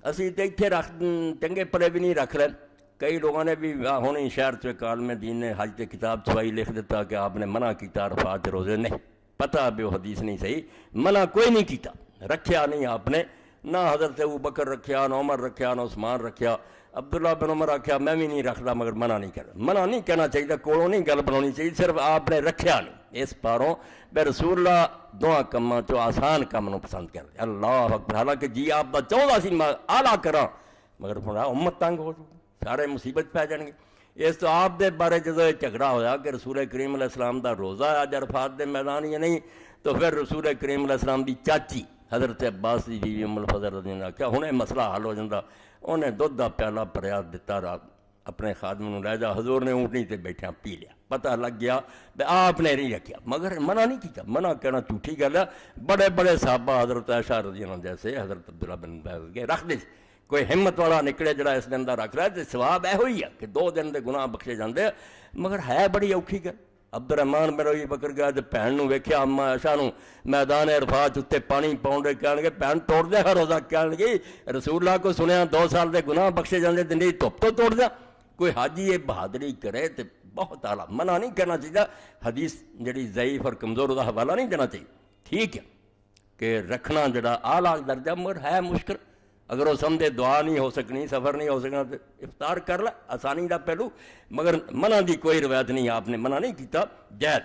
اسی تو اتنے رکھ چنگے پلے بھی نہیں رکھ لیں. کئی لوگوں نے بھی ہونے شہر سے عالم دین نے حج تے کتاب چھوائی لکھ دیتا کہ آپ نے منع کیتا عرفات کے روزے. نہیں پتہ بھی وہ حدیث نہیں صحیح, منع کوئی نہیں کیتا, رکھیا نہیں آپ نے. نہ حضرت ابو بکر رکھیا, نہ عمر رکھیا, نہ عثمان رکھیا. عبداللہ بن عمر آخیا میں بھی نہیں رکھتا مگر منع نہیں کرنا. منع نہیں کہنا چاہیے, کولوں نہیں گل بنانی چاہیے, صرف آپ نے رکھیا نہیں. اس پاروں بے رسول اللہ دعا کماں چو آسان کام نو پسند کرتے. اللہ اکبر. حالانکہ جی آپ دا چاہتا سی میں آلہ کراں, مگر تھوڑا امت تنگ ہو جائے, سارے مصیبت پی جان گے. اس تو آپ دے بارے جدو یہ جھگڑا ہویا کہ رسول کریم علیہ السلام دا روزہ اج عرفات دے میدان یا نہیں, تو پھر رسول کریم علیہ السلام دی چاچی حضرت عباس دی بیوی ام الفضل رضی اللہ عنہ کیا ہنے مسئلہ حل ہو جاتا. انہیں دودھ دا پیالہ پریا دیتا رات اپنے خادم نو لے جا, حضور نے اونٹنی تے بیٹھا پی لیا. پتہ لگ گیا کہ آپ نے نہیں رکھیا, مگر منع نہیں کیتا. منع کہنا جھوٹی گل ہے. بڑے بڑے صحابہ حضرت عائشہ رضی اللہ عنہ جیسے حضرت عبداللہ بن عباس کے رکھ دے. کوئی ہمت والا نکلے جڑا اس دن دا رکھ رہا ہے تو ثواب یہ ہوئی ہے کہ 2 دن دے گناہ بخشے جاندے, مگر ہے بڑی اوکھی گل. عبد الرحمان بن ابی بکر گیا تو بھن نو ویکھیا اما عائشہ نو میدان عرفات اتنے پانی پاؤن دے, کہن گے بھن توڑ دے ہر روزہ. کہن گے رسول اللہ کو سنیا 2 سال دے گناہ بخشے جاندے تے نہیں دھپ تو توڑ دیا. کوئی حاجی یہ بہادری کرے تو بہت اعلیٰ. منع نہیں کرنا چاہیے. حدیث جڑی ضعیف اور کمزور دا حوالہ نہیں دینا چاہیے. ٹھیک ہے کہ رکھنا جڑا اعلیٰ درجہ مگر ہے مشکل. اگر وہ سمجھے دعا نہیں ہو سکنی, سفر نہیں ہو سکنا, تو افطار کر لے, آسانی دا پہلو. مگر منع دی کوئی روایت نہیں, آپ نے منع نہیں کیتا, جائز.